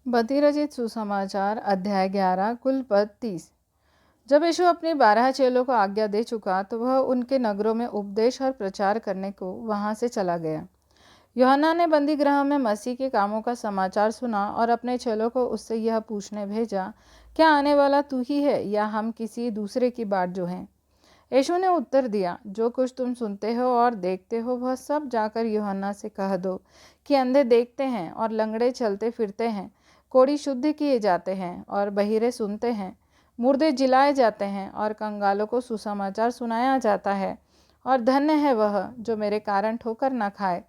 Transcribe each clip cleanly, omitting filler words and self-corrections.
बधिरचित सुसमाचार अध्याय 11 कुल पद 30। जब यीशु अपने 12 चेलों को आज्ञा दे चुका तो वह उनके नगरों में उपदेश और प्रचार करने को वहां से चला गया। यूहन्ना ने बंदी गृह में मसीह के कामों का समाचार सुना और अपने चेलों को उससे यह पूछने भेजा, क्या आने वाला तू ही है या हम किसी दूसरे की बाट जो हैं? यीशु ने उत्तर दिया, जो कुछ तुम सुनते हो और देखते हो वह सब जाकर यूहन्ना से कह दो कि अंधे देखते हैं और लंगड़े चलते फिरते हैं, कोढ़ी शुद्ध किए जाते हैं और बहिरे सुनते हैं, मुर्दे जिलाए जाते हैं और कंगालों को सुसमाचार सुनाया जाता है, और धन्य है वह जो मेरे कारण ठोकर न खाए।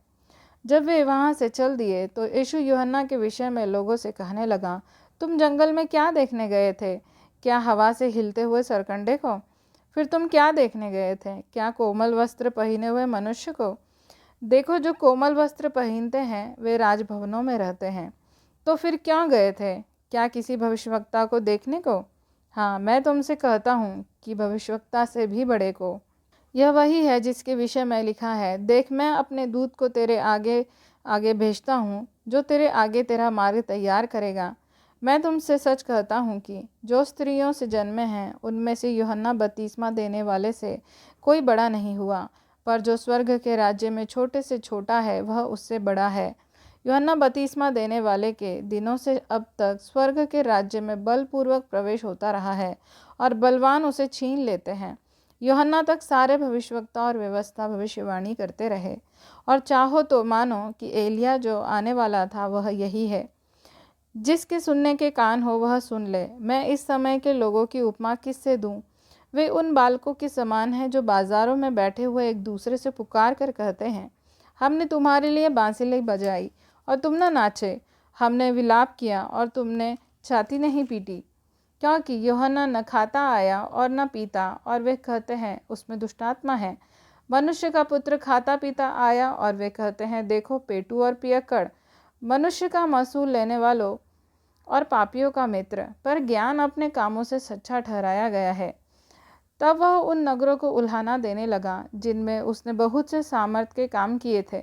जब वे वहाँ से चल दिए तो यीशु यूहन्ना के विषय में लोगों से कहने लगा, तुम जंगल में क्या देखने गए थे? क्या हवा से हिलते हुए सरकंडे को? फिर तुम क्या देखने गए थे? क्या कोमल वस्त्र पहने हुए मनुष्य को? देखो, जो कोमल वस्त्र पहनते हैं वे राजभवनों में रहते हैं। तो फिर क्यों गए थे? क्या किसी भविष्यवक्ता को देखने को? हाँ, मैं तुमसे कहता हूँ कि भविष्यवक्ता से भी बड़े को। यह वही है जिसके विषय में लिखा है, देख मैं अपने दूत को तेरे आगे आगे भेजता हूँ, जो तेरे आगे तेरा मार्ग तैयार करेगा। मैं तुमसे सच कहता हूँ कि जो स्त्रियों से जन्मे हैं उनमें से यूहन्ना बपतिस्मा देने वाले से कोई बड़ा नहीं हुआ, पर जो स्वर्ग के राज्य में छोटे से छोटा है वह उससे बड़ा है। यूहन्ना बपतिस्मा देने वाले के दिनों से अब तक स्वर्ग के राज्य में बलपूर्वक प्रवेश होता रहा है और बलवान उसे छीन लेते हैं। यूहन्ना तक सारे भविष्यवक्ता और व्यवस्था भविष्यवाणी करते रहे, और चाहो तो मानो कि एलिया जो आने वाला था वह यही है। जिसके सुनने के कान हो वह सुन ले। मैं इस समय के लोगों की उपमा किससे दूं? वे उन बालकों के समान हैं जो बाजारों में बैठे हुए एक दूसरे से पुकार कर कहते हैं, हमने तुम्हारे लिए बांसुरी बजाई और तुम न नाचे, हमने विलाप किया और तुमने छाती नहीं पीटी। क्योंकि यूहन्ना न खाता आया और न पीता, और वे कहते हैं उसमें दुष्टात्मा है। मनुष्य का पुत्र खाता पीता आया और वे कहते हैं, देखो पेटू और पियक्कड़, मनुष्य का महसूल लेने वालों और पापियों का मित्र। पर ज्ञान अपने कामों से सच्चा ठहराया गया है। तब वह उन नगरों को उल्हाना देने लगा जिनमें उसने बहुत से सामर्थ के काम किए थे,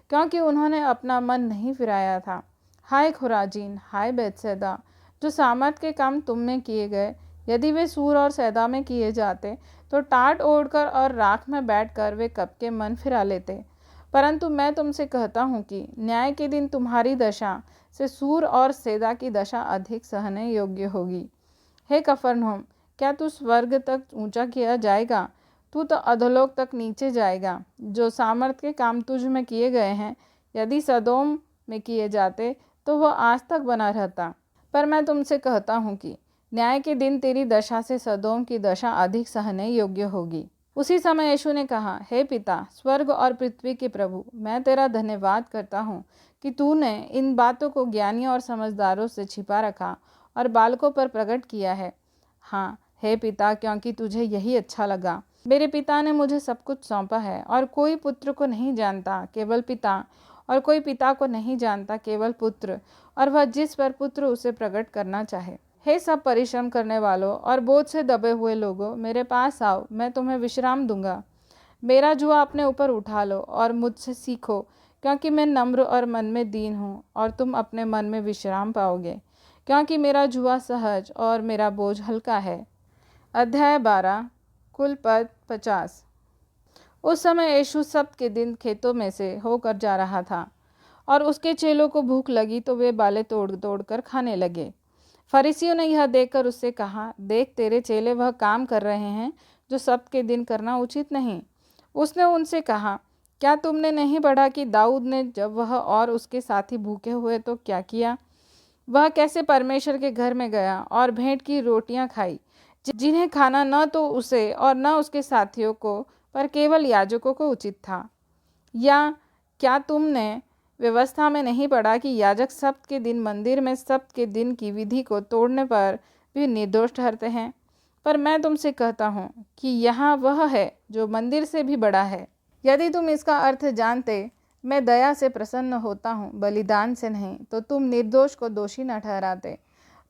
क्योंकि उन्होंने अपना मन नहीं फिराया था। हाय खुराजीन, हाय बैतसैदा, जो सामर्थ के काम तुम में किए गए, यदि वे सूर और सैदा में किए जाते तो टाट ओढ़कर और राख में बैठकर वे कब के मन फिरा लेते। परंतु मैं तुमसे कहता हूँ कि न्याय के दिन तुम्हारी दशा से सूर और सैदा की दशा अधिक सहने योग्य होगी। हे कफरनहूम, क्या तू स्वर्ग तक ऊंचा किया जाएगा? तू तो अधोलोक तक नीचे जाएगा। जो सामर्थ के काम तुझ में किए गए हैं, यदि सदोम में किए जाते तो वह आज तक बना रहता। पर मैं तुमसे कहता हूँ कि न्याय के दिन तेरी दशा से सदोम की दशा अधिक सहने योग्य होगी। उसी समय यीशु ने कहा, हे पिता, स्वर्ग और पृथ्वी के प्रभु, मैं तेरा धन्यवाद करता हूँ कि तूने इन बातों को ज्ञानियों और समझदारों से छिपा रखा और बालकों पर प्रकट किया है। हाँ हे पिता, क्योंकि तुझे यही अच्छा लगा। मेरे पिता ने मुझे सब कुछ सौंपा है, और कोई पुत्र को नहीं जानता केवल पिता, और कोई पिता को नहीं जानता केवल पुत्र, और वह जिस पर पुत्र उसे प्रकट करना चाहे। हे सब परिश्रम करने वालों और बोझ से दबे हुए लोगों, मेरे पास आओ, मैं तुम्हें विश्राम दूंगा। मेरा जुआ अपने ऊपर उठा लो और मुझसे सीखो, क्योंकि मैं नम्र और मन में दीन हूँ, और तुम अपने मन में विश्राम पाओगे, क्योंकि मेरा जुआ सहज और मेरा बोझ हल्का है। अध्याय 12 कुल पद 50। उस समय यीशु सब्त के दिन खेतों में से होकर जा रहा था, और उसके चेलों को भूख लगी तो वे बालें तोड़ तोड़ कर खाने लगे। फरीसियों ने यह देखकर उससे कहा, देख तेरे चेले वह काम कर रहे हैं जो सब्त के दिन करना उचित नहीं। उसने उनसे कहा, क्या तुमने नहीं पढ़ा कि दाऊद ने जब वह और उसके साथी भूखे हुए तो क्या किया? वह कैसे परमेश्वर के घर में गया और भेंट की रोटियां खाई, जिन्हें खाना न तो उसे और न उसके साथियों को, पर केवल याजकों को उचित था। या क्या तुमने व्यवस्था में नहीं पढ़ा कि याजक सब्त के दिन मंदिर में सब्त के दिन की विधि को तोड़ने पर भी निर्दोष ठहरते हैं? पर मैं तुमसे कहता हूँ कि यहाँ वह है जो मंदिर से भी बड़ा है। यदि तुम इसका अर्थ जानते, मैं दया से प्रसन्न होता हूँ बलिदान से नहीं, तो तुम निर्दोष को दोषी न ठहराते।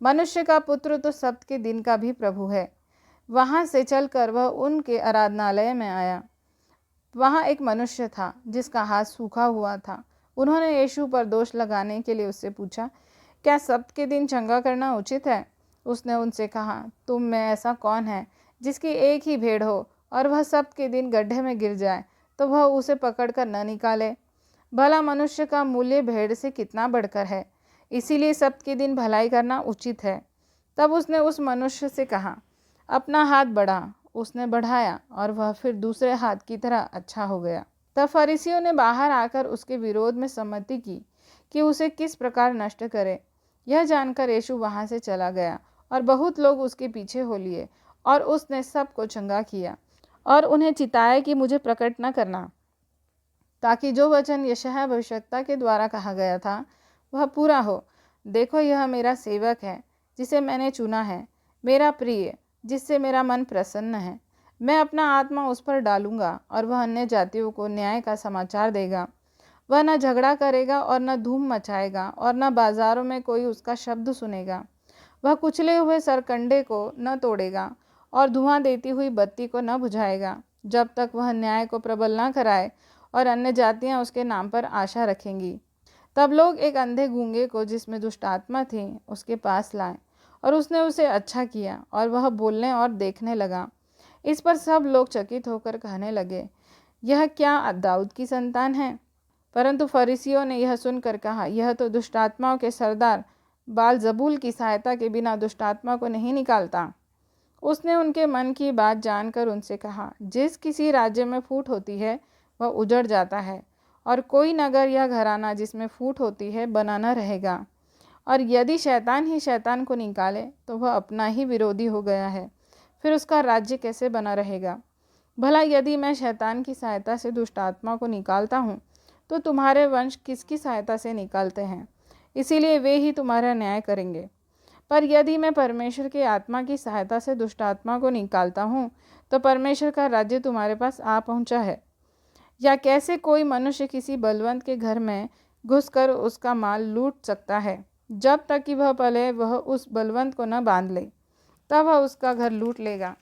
मनुष्य का पुत्र तो सब्त के दिन का भी प्रभु है। वहाँ से चलकर वह उनके आराधनालय में आया। वहाँ एक मनुष्य था जिसका हाथ सूखा हुआ था। उन्होंने यीशु पर दोष लगाने के लिए उससे पूछा, क्या सब्त के दिन चंगा करना उचित है? उसने उनसे कहा, तुम में ऐसा कौन है जिसकी एक ही भेड़ हो और वह सब्त के दिन गड्ढे में गिर जाए तो वह उसे पकड़कर न निकाले? भला मनुष्य का मूल्य भेड़ से कितना बढ़कर है। इसीलिए सब्त के दिन भलाई करना उचित है। तब उसने उस मनुष्य से कहा, अपना हाथ बढ़ा। उसने बढ़ाया और वह फिर दूसरे हाथ की तरह अच्छा हो गया। तब फरीसियों ने बाहर आकर उसके विरोध में सम्मति की कि उसे किस प्रकार नष्ट करे। यह जानकर यीशु वहां से चला गया और बहुत लोग उसके पीछे हो लिए, और उसने सबको चंगा किया और उन्हें चिताया कि मुझे प्रकट न करना, ताकि जो वचन यशायाह भविष्यद्वक्ता के द्वारा कहा गया था वह पूरा हो। देखो, यह मेरा सेवक है जिसे मैंने चुना है, मेरा प्रिय, जिससे मेरा मन प्रसन्न है। मैं अपना आत्मा उस पर डालूंगा और वह अन्य जातियों को न्याय का समाचार देगा। वह न झगड़ा करेगा और न धूम मचाएगा और न बाजारों में कोई उसका शब्द सुनेगा। वह कुचले हुए सरकंडे को न तोड़ेगा और धुआं देती हुई बत्ती को न बुझाएगा, जब तक वह न्याय को प्रबल न कराए और अन्य जातियां उसके नाम पर आशा रखेंगी। तब लोग एक अंधे गूंगे को, जिसमें दुष्ट आत्मा थी, उसके पास लाए और उसने उसे अच्छा किया और वह बोलने और देखने लगा। इस पर सब लोग चकित होकर कहने लगे, यह क्या दाऊद की संतान है? परंतु फरीसियों ने यह सुनकर कहा, यह तो दुष्ट आत्माओं के सरदार बालजबूल की सहायता के बिना दुष्ट आत्मा को नहीं निकालता। उसने उनके मन की बात जानकर उनसे कहा, जिस किसी राज्य में फूट होती है वह उजड़ जाता है, और कोई नगर या घराना जिसमें फूट होती है बना न रहेगा। और यदि शैतान ही शैतान को निकाले तो वह अपना ही विरोधी हो गया है, फिर उसका राज्य कैसे बना रहेगा? भला यदि मैं शैतान की सहायता से दुष्ट आत्मा को निकालता हूँ तो तुम्हारे वंश किसकी सहायता से निकालते हैं? इसीलिए वे ही तुम्हारा न्याय करेंगे। पर यदि मैं परमेश्वर की आत्मा की सहायता से दुष्ट आत्मा को निकालता हूँ तो परमेश्वर का राज्य तुम्हारे पास आ पहुँचा है। या कैसे कोई मनुष्य किसी बलवंत के घर में घुसकर उसका माल लूट सकता है? जब तक कि वह पहले वह उस बलवंत को न बांध ले, तब वह उसका घर लूट लेगा।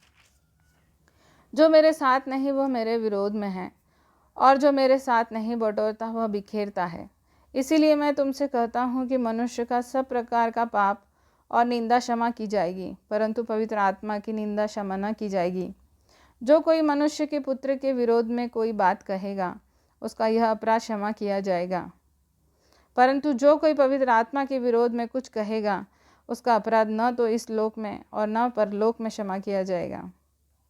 जो मेरे साथ नहीं वह मेरे विरोध में है, और जो मेरे साथ नहीं बटोरता वह बिखेरता है। इसीलिए मैं तुमसे कहता हूँ कि मनुष्य का सब प्रकार का पाप और निंदा क्षमा की जाएगी, परंतु पवित्र आत्मा की निंदा क्षमा न की जाएगी। जो कोई मनुष्य के पुत्र के विरोध में कोई बात कहेगा, उसका यह अपराध क्षमा किया जाएगा, परंतु जो कोई पवित्र आत्मा के विरोध में कुछ कहेगा, उसका अपराध न तो इस लोक में और न परलोक में क्षमा किया जाएगा।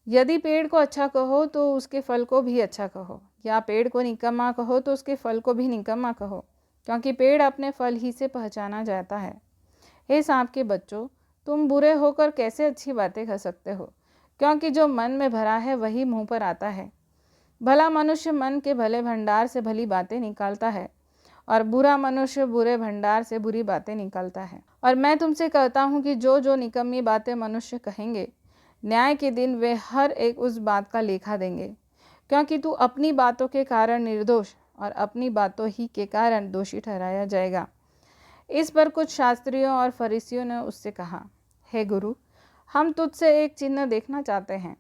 यदि पेड़ को अच्छा कहो तो उसके फल को भी अच्छा कहो, या पेड़ को निकम्मा कहो तो उसके फल को भी निकम्मा कहो, क्योंकि पेड़ अपने फल ही से पहचाना जाता है। हे सांप के बच्चों, तुम बुरे होकर कैसे अच्छी बातें कर सकते हो? क्योंकि जो मन में भरा है वही मुंह पर आता है। भला मनुष्य मन के भले भंडार से भली बातें निकालता है, और बुरा मनुष्य बुरे भंडार से बुरी बातें निकालता है। और मैं तुमसे कहता हूँ कि जो जो निकम्मी बातें मनुष्य कहेंगे, न्याय के दिन वे हर एक उस बात का लेखा देंगे। क्योंकि तू अपनी बातों के कारण निर्दोष और अपनी बातों ही के कारण दोषी ठहराया जाएगा। इस पर कुछ शास्त्रियों और फरीसियों ने उससे कहा, हे गुरु, हम तुझसे एक चिन्ह देखना चाहते हैं।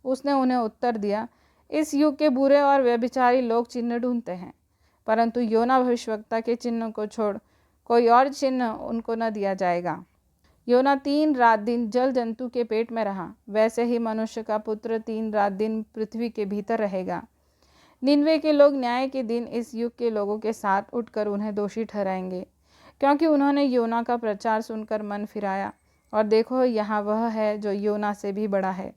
उसने उन्हें उत्तर दिया, इस युग के बुरे और व्यभिचारी लोग चिन्ह ढूंढते हैं, परंतु योना भविष्यद्वक्ता के चिन्ह को छोड़ कोई और चिन्ह उनको न दिया जाएगा। योना 3 रात दिन जल जंतु के पेट में रहा, वैसे ही मनुष्य का पुत्र 3 रात दिन पृथ्वी के भीतर रहेगा। निनवे के लोग न्याय के दिन इस युग के लोगों के साथ उठकर उन्हें दोषी ठहराएंगे, क्योंकि उन्होंने योना का प्रचार सुनकर मन फिराया, और देखो, यहाँ वह है जो योना से भी बड़ा है।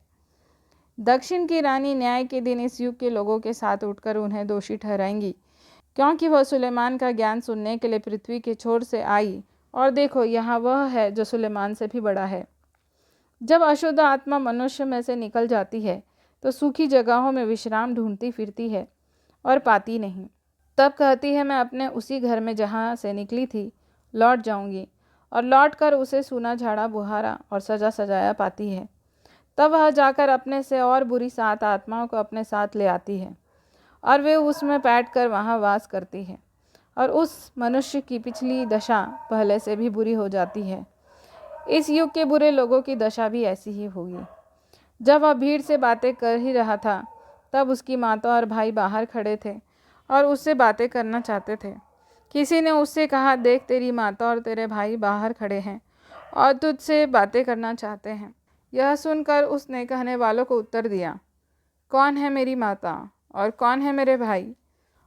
दक्षिण की रानी न्याय के दिन इस युग के लोगों के साथ उठकर उन्हें दोषी ठहराएंगी, क्योंकि वह सुलेमान का ज्ञान सुनने के लिए पृथ्वी के छोर से आई, और देखो, यहाँ वह है जो सुलेमान से भी बड़ा है। जब अशुद्ध आत्मा मनुष्य में से निकल जाती है तो सूखी जगहों में विश्राम ढूंढती फिरती है और पाती नहीं। तब कहती है, मैं अपने उसी घर में जहाँ से निकली थी लौट जाऊंगी, और लौट कर उसे सूना झाड़ा बुहारा और सजा सजाया पाती है। तब वह जाकर अपने से और बुरी 7 आत्माओं को अपने साथ ले आती है, और वे उसमें बैठ कर वहाँ वास करती है, और उस मनुष्य की पिछली दशा पहले से भी बुरी हो जाती है। इस युग के बुरे लोगों की दशा भी ऐसी ही होगी। जब वह भीड़ से बातें कर ही रहा था, तब उसकी माता और भाई बाहर खड़े थे और उससे बातें करना चाहते थे। किसी ने उससे कहा, देख तेरी माता और तेरे भाई बाहर खड़े हैं और तुझसे बातें करना चाहते हैं। यह सुनकर उसने कहने वालों को उत्तर दिया, कौन है मेरी माता और कौन है मेरे भाई?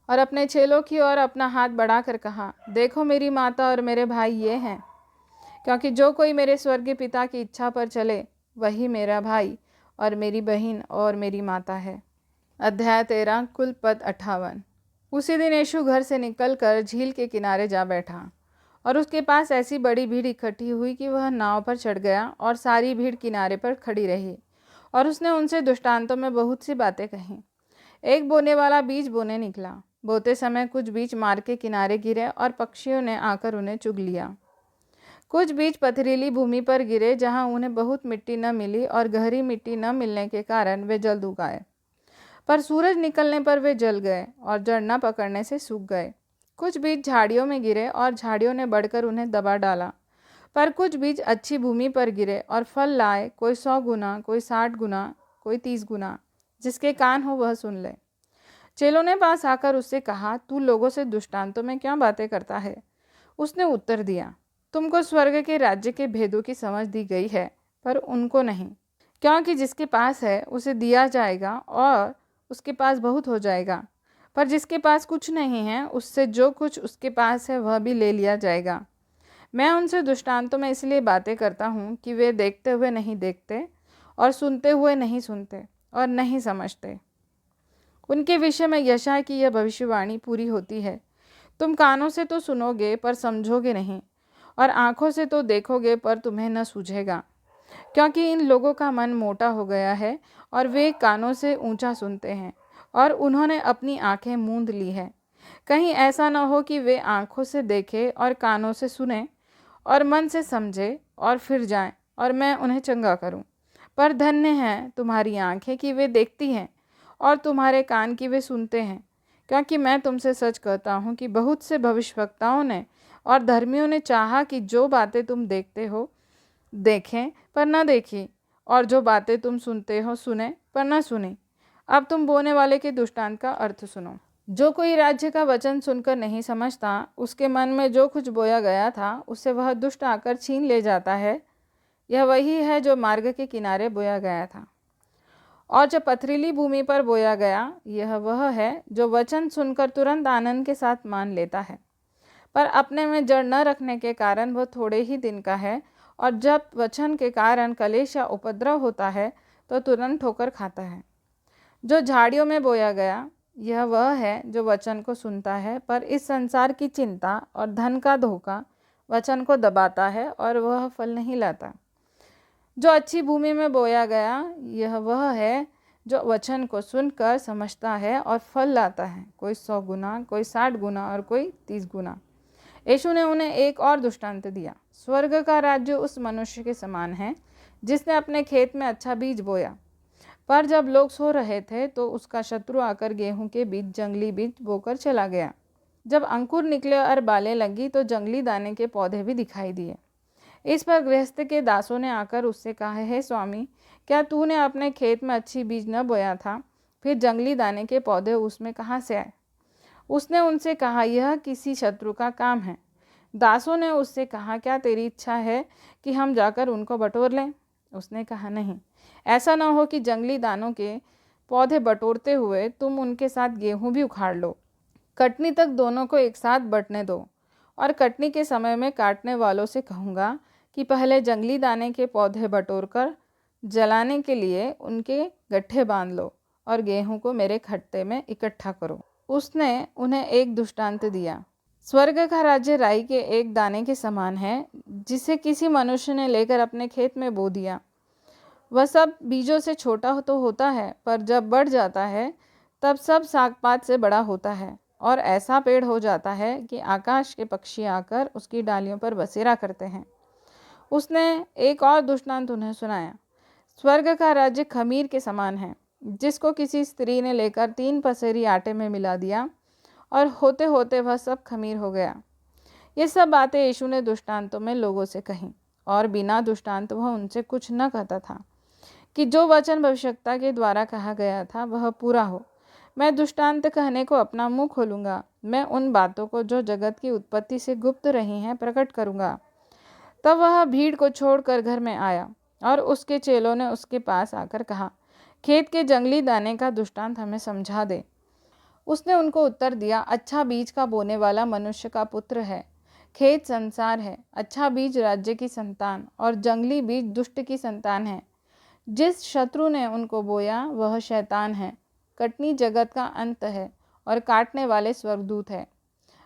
और अपने चेलों की ओर अपना हाथ बढ़ाकर कहा, देखो मेरी माता और मेरे भाई ये हैं, क्योंकि जो कोई मेरे स्वर्गीय पिता की इच्छा पर चले वही मेरा भाई और मेरी बहन और मेरी माता है। अध्याय 13 कुल पद 58। उसी दिन यीशु घर से निकलकर झील के किनारे जा बैठा और उसके पास ऐसी बड़ी भीड़ इकट्ठी हुई कि वह नाव पर चढ़ गया और सारी भीड़ किनारे पर खड़ी रही और उसने उनसे दृष्टांतों में बहुत सी बातें कहीं। एक बोने वाला बीज बोने निकला। बोते समय कुछ बीज मार्ग के किनारे गिरे और पक्षियों ने आकर उन्हें चुग लिया। कुछ बीज पथरीली भूमि पर गिरे जहां उन्हें बहुत मिट्टी न मिली और गहरी मिट्टी न मिलने के कारण वे जल्द उगाए, पर सूरज निकलने पर वे जल गए और जड़ न पकड़ने से सूख गए। कुछ बीज झाड़ियों में गिरे और झाड़ियों ने बढ़कर उन्हें दबा डाला, पर कुछ बीज अच्छी भूमि पर गिरे और फल लाए, कोई 100 गुना, कोई 60 गुना, कोई 30 गुना। जिसके कान हो वह सुन ले। चेलों ने पास आकर उससे कहा, तू लोगों से दृष्टांतों में क्या बातें करता है? उसने उत्तर दिया, तुमको स्वर्ग के राज्य के भेदों की समझ दी गई है, पर उनको नहीं। क्योंकि जिसके पास है उसे दिया जाएगा और उसके पास बहुत हो जाएगा, पर जिसके पास कुछ नहीं है उससे जो कुछ उसके पास है वह भी ले लिया जाएगा। मैं उनसे दृष्टांतों में इसलिए बातें करता हूँ कि वे देखते हुए नहीं देखते और सुनते हुए नहीं सुनते और नहीं समझते। उनके विषय में यशायाह की यह भविष्यवाणी पूरी होती है, तुम कानों से तो सुनोगे पर समझोगे नहीं, और आँखों से तो देखोगे पर तुम्हें न सूझेगा। क्योंकि इन लोगों का मन मोटा हो गया है और वे कानों से ऊंचा सुनते हैं और उन्होंने अपनी आंखें मूंद ली है। कहीं ऐसा न हो कि वे आंखों से देखें और कानों से सुने और मन से समझे और फिर जाएं और मैं उन्हें चंगा करूं। पर धन्य हैं तुम्हारी आंखें कि वे देखती हैं और तुम्हारे कान कि वे सुनते हैं। क्योंकि मैं तुमसे सच कहता हूँ कि बहुत से भविष्यवक्ताओं ने और धर्मियों ने चाहा कि जो बातें तुम देखते हो देखें पर न देखी, और जो बातें तुम सुनते हो सुने पर न सुनी। अब तुम बोने वाले के दृष्टांत का अर्थ सुनो। जो कोई राज्य का वचन सुनकर नहीं समझता, उसके मन में जो कुछ बोया गया था उससे वह दुष्ट आकर छीन ले जाता है। यह वही है जो मार्ग के किनारे बोया गया था। और जो पथरीली भूमि पर बोया गया, यह वह है जो वचन सुनकर तुरंत आनंद के साथ मान लेता है, पर अपने में जड़ न रखने के कारण वह थोड़े ही दिन का है, और जब वचन के कारण कलेश या उपद्रव होता है तो तुरंत ठोकर खाता है। जो झाड़ियों में बोया गया, यह वह है जो वचन को सुनता है, पर इस संसार की चिंता और धन का धोखा वचन को दबाता है और वह फल नहीं लाता। जो अच्छी भूमि में बोया गया, यह वह है जो वचन को सुनकर समझता है और फल लाता है, कोई 100 गुना, कोई 60 गुना और कोई 30 गुना। यीशु ने उन्हें एक और दृष्टांत दिया। स्वर्ग का राज्य उस मनुष्य के समान है जिसने अपने खेत में अच्छा बीज बोया, पर जब लोग सो रहे थे तो उसका शत्रु आकर गेहूं के बीज, जंगली बीज बोकर चला गया। जब अंकुर निकले और बालें लगी तो जंगली दाने के पौधे भी दिखाई दिए। इस पर गृहस्थ के दासों ने आकर उससे कहा, हे स्वामी, क्या तूने अपने खेत में अच्छी बीज न बोया था? फिर जंगली दाने के पौधे उसमें कहाँ से आए? उसने उनसे कहा, यह किसी शत्रु का काम है। दासों ने उससे कहा, क्या तेरी इच्छा है कि हम जाकर उनको बटोर लें? उसने कहा, नहीं, ऐसा न हो कि जंगली दानों के पौधे बटोरते हुए तुम उनके साथ गेहूं भी उखाड़ लो। कटनी तक दोनों को एक साथ बटने दो, और कटनी के समय में काटने वालों से कहूँगा कि पहले जंगली दाने के पौधे बटोरकर जलाने के लिए उनके गट्ठे बांध लो और गेहूं को मेरे खट्टे में इकट्ठा करो। उसने उन्हें एक दृष्टांत दिया। स्वर्ग का राज्य राई के एक दाने के समान है, जिसे किसी मनुष्य ने लेकर अपने खेत में बो दिया। वह सब बीजों से छोटा तो होता है, पर जब बढ़ जाता है तब सब सागपात से बड़ा होता है और ऐसा पेड़ हो जाता है कि आकाश के पक्षी आकर उसकी डालियों पर बसेरा करते हैं। उसने एक और दृष्टांत उन्हें सुनाया। स्वर्ग का राज्य खमीर के समान है, जिसको किसी स्त्री ने लेकर 3 पसेरी आटे में मिला दिया, और होते होते वह सब खमीर हो गया। ये सब बातें यीशु ने दृष्टांतों में लोगों से कहीं, और बिना दृष्टांत वह उनसे कुछ न कहता था, कि जो वचन भविष्यवक्ता के द्वारा कहा गया था वह पूरा हो। मैं दृष्टांत कहने को अपना मुंह खोलूंगा। मैं उन बातों को जो जगत की उत्पत्ति से गुप्त रही हैं प्रकट करूंगा। तब वह भीड़ को छोड़कर घर में आया और उसके चेलों ने उसके पास आकर कहा, खेत के जंगली दाने का दृष्टांत हमें समझा दे। उसने उनको उत्तर दिया, अच्छा बीज का बोने वाला मनुष्य का पुत्र है। खेत संसार है। अच्छा बीज राज्य की संतान और जंगली बीज दुष्ट की संतान है। जिस शत्रु ने उनको बोया वह शैतान है। कटनी जगत का अंत है और काटने वाले स्वर्गदूत है।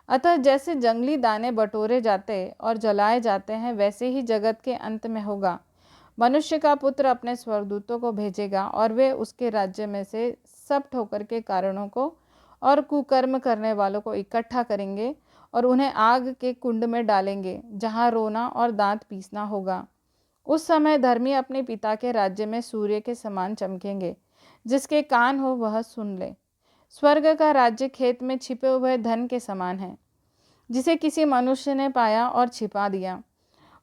अतः जैसे जंगली दाने बटोरे जाते और जलाए जाते हैं, वैसे ही जगत के अंत में होगा। मनुष्य का पुत्र अपने स्वर्गदूतों को भेजेगा और वे उसके राज्य में से सब ठोकर के कारणों को और कुकर्म करने वालों को इकट्ठा करेंगे और उन्हें आग के कुंड में डालेंगे, जहाँ रोना और दांत पीसना होगा। उस समय धर्मी अपने पिता के राज्य में सूर्य के समान चमकेंगे। जिसके कान हो वह सुन ले। स्वर्ग का राज्य खेत में छिपे हुए धन के समान है, जिसे किसी मनुष्य ने पाया और छिपा दिया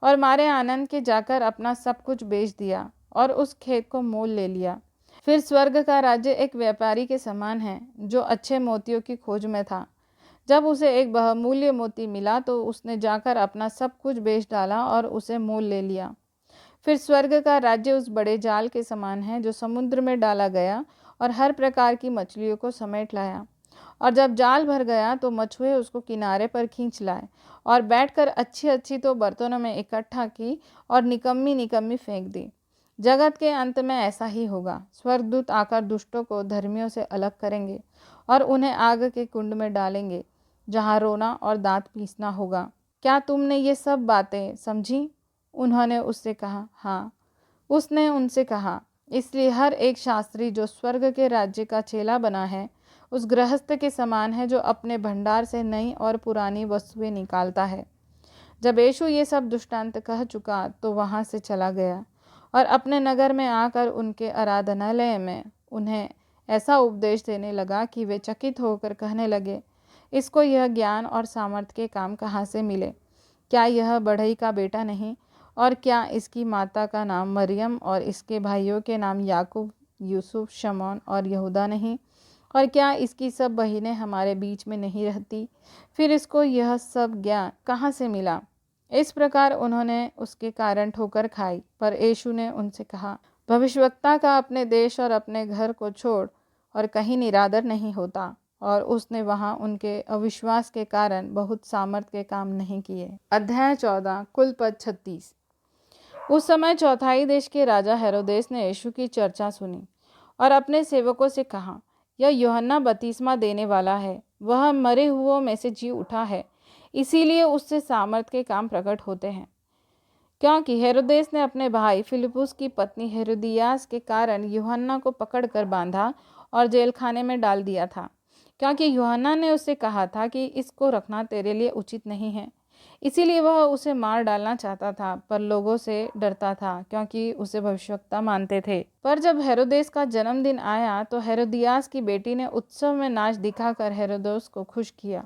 और मारे आनंद के जाकर अपना सब कुछ बेच दिया और उस खेत को मोल ले लिया। फिर स्वर्ग का राज्य एक व्यापारी के समान है जो अच्छे मोतियों की खोज में था। जब उसे एक बहुमूल्य मोती मिला तो उसने जाकर अपना सब कुछ बेच डाला और उसे मोल ले लिया। फिर स्वर्ग का राज्य उस बड़े जाल के समान है जो समुद्र में डाला गया और हर प्रकार की मछलियों को समेट लाया। और जब जाल भर गया तो मछुए उसको किनारे पर खींच लाए और बैठकर अच्छी अच्छी तो बर्तनों में इकट्ठा की और निकम्मी निकम्मी फेंक दी। जगत के अंत में ऐसा ही होगा। स्वर्गदूत आकर दुष्टों को धर्मियों से अलग करेंगे और उन्हें आग के कुंड में डालेंगे, जहाँ रोना और दांत पीसना होगा। क्या तुमने ये सब बातें समझी? उन्होंने उससे कहा, हाँ। उसने उनसे कहा, इसलिए हर एक शास्त्री जो स्वर्ग के राज्य का चेला बना है उस गृहस्थ के समान है जो अपने भंडार से नई और पुरानी वस्तुएं निकालता है। जब यीशु ये सब दृष्टांत कह चुका तो वहाँ से चला गया और अपने नगर में आकर उनके आराधनालय में उन्हें ऐसा उपदेश देने लगा कि वे चकित होकर कहने लगे, इसको यह ज्ञान और सामर्थ्य के काम कहाँ से मिले? क्या यह बढ़ई का बेटा नहीं? और क्या इसकी माता का नाम मरियम और इसके भाइयों के नाम याकूब, यूसुफ, शमौन और यहूदा नहीं? और क्या इसकी सब बहिनें हमारे बीच में नहीं रहती? फिर इसको यह सब ज्ञान कहाँ से मिला? इस प्रकार उन्होंने उसके कारण ठोकर खाई। पर यीशु ने उनसे कहा, भविष्यवक्ता का अपने देश और अपने घर को छोड़ और कहीं निरादर नहीं होता। और उसने वहाँ उनके अविश्वास के कारण बहुत सामर्थ के काम नहीं किए। अध्याय 14, कुल पद 36। उस समय चौथाई देश के राजा हेरोदेस ने यीशु की चर्चा सुनी और अपने सेवकों से कहा, यह यूहन्ना बपतिस्मा देने वाला है। वह मरे हुओं में से जी उठा है, इसीलिए उससे सामर्थ के काम प्रकट होते हैं। क्योंकि हेरोदेस ने अपने भाई फिलिपुस की पत्नी हेरोदियास के कारण यूहन्ना को पकड़कर बांधा और जेल खाने में डाल दिया था, क्योंकि यूहन्ना ने उससे कहा था कि इसको रखना तेरे लिए उचित नहीं है। इसीलिए वह उसे मार डालना चाहता था, पर लोगों से डरता था क्योंकि उसे भविष्यवक्ता मानते थे। पर जब हेरोदेस का जन्मदिन आया तो हेरोदियास की बेटी ने उत्सव में नाच दिखाकर हेरोदेस को खुश किया।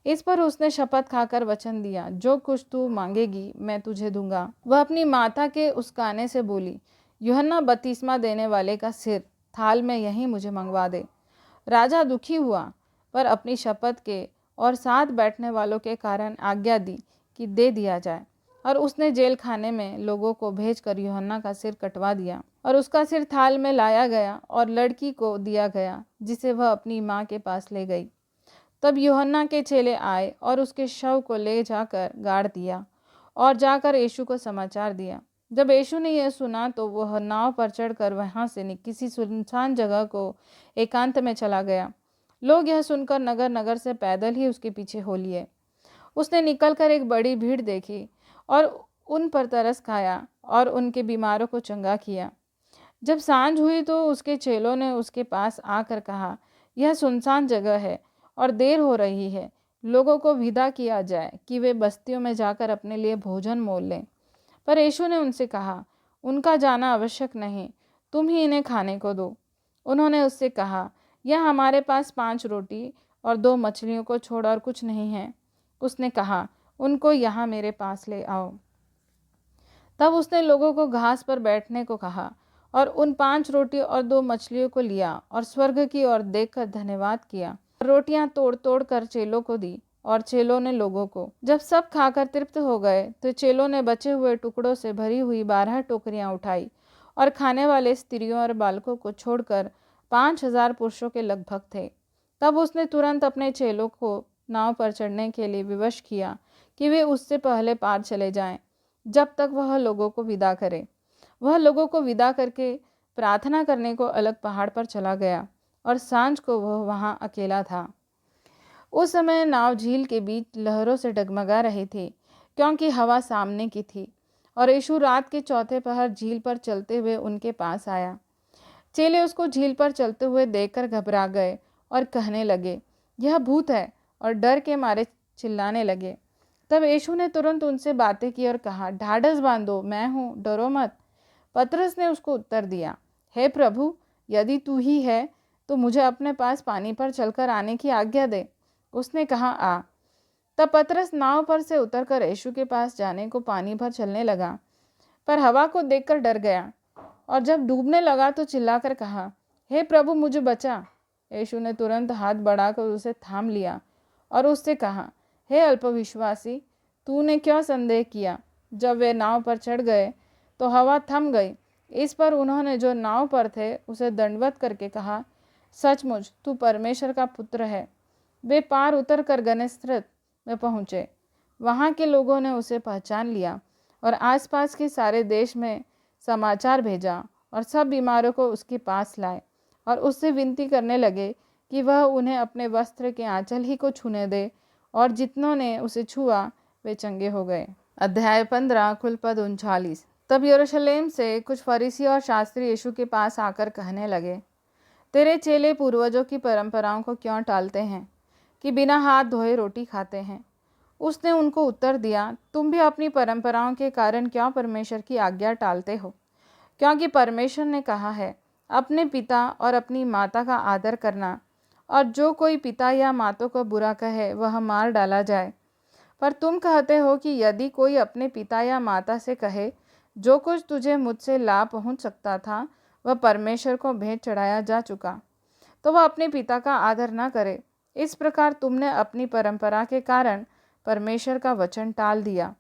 इस पर उसने शपथ खाकर वचन दिया, जो कुछ तू मांगेगी मैं तुझे दूंगा। वह अपनी माता के उसकाने से बोली, यूहन्ना बपतिस्मा देने वाले का सिर थाल में यहीं मुझे मंगवा दे। राजा दुखी हुआ, पर अपनी शपथ के और साथ बैठने वालों के कारण आज्ञा दी कि दे दिया जाए। और उसने जेल खाने में लोगों को भेजकर यूहन्ना का सिर कटवा दिया और उसका सिर थाल में लाया गया और लड़की को दिया गया, जिसे वह अपनी माँ के पास ले गई। तब यूहन्ना के चेले आए और उसके शव को ले जाकर गाड़ दिया और जाकर यीशु को समाचार दिया। जब यीशु ने यह सुना तो वह नाव पर चढ़कर वहाँ से किसी सुनसान जगह को एकांत में चला गया। लोग यह सुनकर नगर नगर से पैदल ही उसके पीछे हो लिए। उसने निकलकर एक बड़ी भीड़ देखी और उन पर तरस खाया और उनके बीमारों को चंगा किया। जब सांझ हुई तो उसके चेलों ने उसके पास आकर कहा, यह सुनसान जगह है और देर हो रही है, लोगों को विदा किया जाए कि वे बस्तियों में जाकर अपने लिए भोजन मोल लें। पर यीशु ने उनसे कहा, उनका जाना आवश्यक नहीं, तुम ही इन्हें खाने को दो। उन्होंने उससे कहा, यह हमारे पास 5 रोटी और 2 मछलियों को छोड़ और कुछ नहीं है। उसने कहा, उनको यहाँ मेरे पास ले आओ। तब उसने लोगों को घास पर बैठने को कहा और उन 5 रोटी और 2 मछलियों को लिया और स्वर्ग की ओर देखकर धन्यवाद किया। रोटियां तोड़ तोड़ कर चेलों को दी और चेलों ने लोगों को। जब सब खाकर तृप्त हो गए तो चेलों ने बचे हुए टुकड़ों से भरी हुई 12 टोकरियां उठाई और खाने वाले स्त्रियों और बालकों को छोड़कर 5,000 पुरुषों के लगभग थे। तब उसने तुरंत अपने चेलों को नाव पर चढ़ने के लिए विवश किया कि वे उससे पहले पार चले जाएं, जब तक वह लोगों को विदा करे। वह लोगों को विदा करके प्रार्थना करने को अलग पहाड़ पर चला गया और सांझ को वह वहां अकेला था। उस समय नाव झील के बीच लहरों से डगमगा रही थी, क्योंकि हवा सामने की थी, और यीशु रात के चौथे पहर झील पर चलते हुए उनके पास आया। चेले उसको झील पर चलते हुए देखकर घबरा गए और कहने लगे, यह भूत है, और डर के मारे चिल्लाने लगे। तब यीशु ने तुरंत उनसे बातें की और कहा, ढाढ़स बांधो, मैं हूँ, डरो मत। पतरस ने उसको उत्तर दिया, हे प्रभु, यदि तू ही है तो मुझे अपने पास पानी पर चलकर आने की आज्ञा दे। उसने कहा, आ। तब पतरस नाव पर से उतरकर यीशु के पास जाने को पानी पर चलने लगा, पर हवा को देखकर डर गया, और जब डूबने लगा तो चिल्लाकर कहा, हे प्रभु, मुझे बचा। यीशु ने तुरंत हाथ बढ़ाकर उसे थाम लिया और उससे कहा, हे अल्पविश्वासी, तूने क्यों संदेह किया। जब वे नाव पर चढ़ गए तो हवा थम गई। इस पर उन्होंने जो नाव पर थे उसे दंडवत करके कहा, सचमुच तू परमेश्वर का पुत्र है। वे पार उतर कर गन्नेसरत में पहुँचे। वहाँ के लोगों ने उसे पहचान लिया और आसपास के सारे देश में समाचार भेजा, और सब बीमारों को उसके पास लाए और उससे विनती करने लगे कि वह उन्हें अपने वस्त्र के आंचल ही को छूने दे, और जितनों ने उसे छुआ वे चंगे हो गए। अध्याय 15 कुल पद 39। तब यरूशलेम से कुछ फरीसी और शास्त्री यीशु के पास आकर कहने लगे, तेरे चेले पूर्वजों की परंपराओं को क्यों टालते हैं कि बिना हाथ धोए रोटी खाते हैं। उसने उनको उत्तर दिया, तुम भी अपनी परंपराओं के कारण क्यों परमेश्वर की आज्ञा टालते हो। क्योंकि परमेश्वर ने कहा है, अपने पिता और अपनी माता का आदर करना, और जो कोई पिता या माता को बुरा कहे वह मार डाला जाए। पर तुम कहते हो कि यदि कोई अपने पिता या माता से कहे, जो कुछ तुझे मुझसे लाभ पहुंच सकता था वह परमेश्वर को भेंट चढ़ाया जा चुका, तो वह अपने पिता का आदर न करे। इस प्रकार तुमने अपनी परंपरा के कारण परमेश्वर का वचन टाल दिया।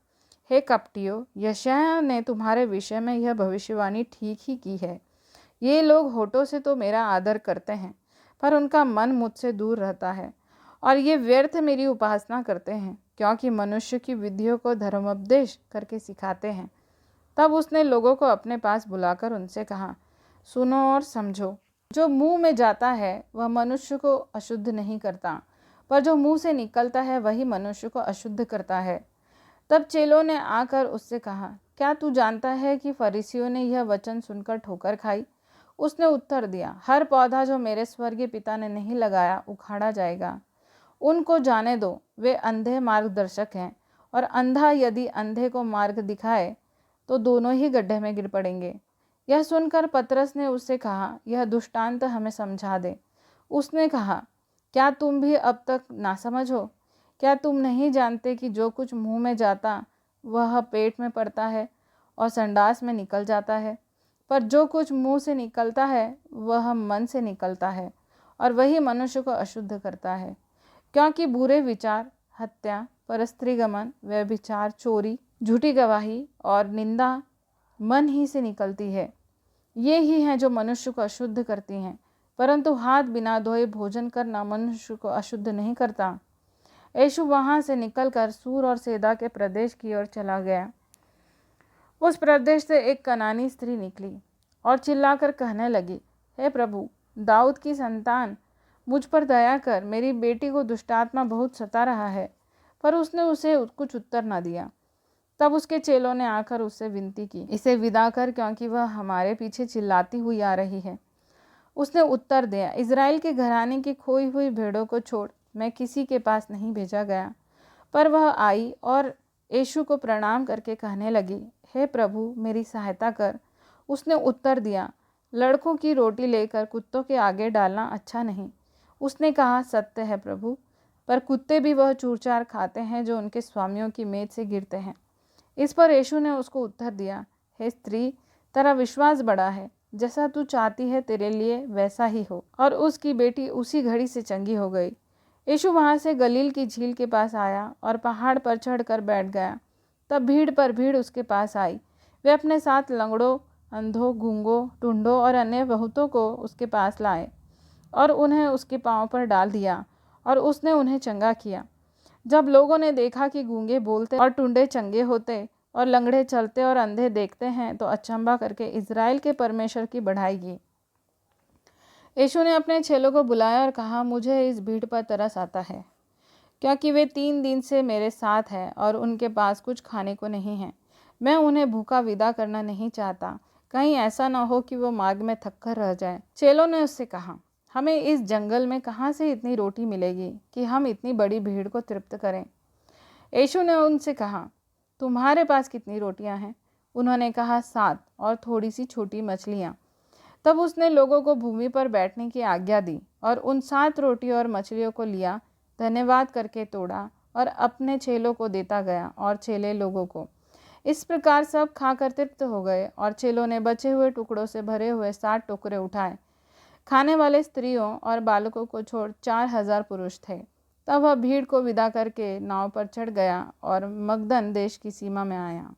हे कपटियों, यशायाह ने तुम्हारे विषय में यह भविष्यवाणी ठीक ही की है। ये लोग होठों से तो मेरा आदर करते हैं, पर उनका मन मुझसे दूर रहता है, और ये व्यर्थ मेरी उपासना करते हैं, क्योंकि मनुष्य की विधियों को धर्मोपदेश करके सिखाते हैं। तब उसने लोगों को अपने पास बुलाकर उनसे कहा, सुनो और समझो। जो मुंह में जाता है वह मनुष्य को अशुद्ध नहीं करता, पर जो मुंह से निकलता है वही मनुष्य को अशुद्ध करता है। तब चेलों ने आकर उससे कहा, क्या तू जानता है कि फरीसियों ने यह वचन सुनकर ठोकर खाई। उसने उत्तर दिया, हर पौधा जो मेरे स्वर्गीय पिता ने नहीं लगाया उखाड़ा जाएगा। उनको जाने दो, वे अंधे मार्गदर्शक हैं, और अंधा यदि अंधे को मार्ग दिखाए तो दोनों ही गड्ढे में गिर पड़ेंगे। यह सुनकर पतरस ने उससे कहा, यह दृष्टांत हमें समझा दे। उसने कहा, क्या तुम भी अब तक नासमझ हो। क्या तुम नहीं जानते कि जो कुछ मुंह में जाता वह पेट में पड़ता है और संडास में निकल जाता है, पर जो कुछ मुंह से निकलता है वह मन से निकलता है, और वही मनुष्य को अशुद्ध करता है। क्योंकि बुरे विचार, हत्या, परस्त्रीगमन, व्यभिचार, चोरी, झूठी गवाही और निंदा मन ही से निकलती है। ये ही हैं जो मनुष्य को अशुद्ध करती हैं, परंतु हाथ बिना धोए भोजन करना मनुष्य को अशुद्ध नहीं करता। यीशु वहाँ से निकलकर सूर और सैदा के प्रदेश की ओर चला गया। उस प्रदेश से एक कनानी स्त्री निकली और चिल्लाकर कहने लगी, हे प्रभु, दाऊद की संतान, मुझ पर दया कर, मेरी बेटी को दुष्टात्मा बहुत सता रहा है। पर उसने उसे कुछ उत्तर न दिया। तब उसके चेलों ने आकर उससे विनती की, इसे विदा कर, क्योंकि वह हमारे पीछे चिल्लाती हुई आ रही है। उसने उत्तर दिया, इज़राइल के घराने की खोई हुई भेड़ों को छोड़ मैं किसी के पास नहीं भेजा गया। पर वह आई और यीशु को प्रणाम करके कहने लगी, हे प्रभु, मेरी सहायता कर। उसने उत्तर दिया, लड़कों की रोटी लेकर कुत्तों के आगे डालना अच्छा नहीं। उसने कहा, सत्य है प्रभु, पर कुत्ते भी वह चूरचार खाते हैं जो उनके स्वामियों की मेज से गिरते हैं। इस पर यीशु ने उसको उत्तर दिया, हे स्त्री, तेरा विश्वास बड़ा है, जैसा तू चाहती है तेरे लिए वैसा ही हो। और उसकी बेटी उसी घड़ी से चंगी हो गई। यीशु वहाँ से गलील की झील के पास आया और पहाड़ पर चढ़कर बैठ गया। तब भीड़ पर भीड़ उसके पास आई। वे अपने साथ लंगड़ों, अंधों, गूंगों, टुंडों और अन्य बहुतों को उसके पास लाए और उन्हें उसके पाँव पर डाल दिया और उसने उन्हें चंगा किया। जब लोगों ने देखा कि गूंगे बोलते और टुंडे चंगे होते और लंगड़े चलते और अंधे देखते हैं, तो अचंभा करके इज़राइल के परमेश्वर की बढ़ाई की। यीशु ने अपने चेलों को बुलाया और कहा, मुझे इस भीड़ पर तरस आता है, क्योंकि वे 3 दिन से मेरे साथ हैं और उनके पास कुछ खाने को नहीं है। मैं उन्हें भूखा विदा करना नहीं चाहता, कहीं ऐसा न हो कि वो मार्ग में थक कर रह जाए। चेलों ने उससे कहा, हमें इस जंगल में कहाँ से इतनी रोटी मिलेगी कि हम इतनी बड़ी भीड़ को तृप्त करें। यीशु ने उनसे कहा, तुम्हारे पास कितनी रोटियां हैं? उन्होंने कहा, 7 और थोड़ी सी छोटी मछलियाँ। तब उसने लोगों को भूमि पर बैठने की आज्ञा दी और उन 7 रोटी और मछलियों को लिया, धन्यवाद करके तोड़ा और अपने चेलों को देता गया और चेले लोगों को। इस प्रकार सब खाकर तृप्त हो गए और चेलों ने बचे हुए टुकड़ों से भरे हुए 7 टोकरे उठाए। खाने वाले स्त्रियों और बालकों को छोड़ 4000 पुरुष थे। तब वह भीड़ को विदा करके नाव पर चढ़ गया और मगदन देश की सीमा में आया।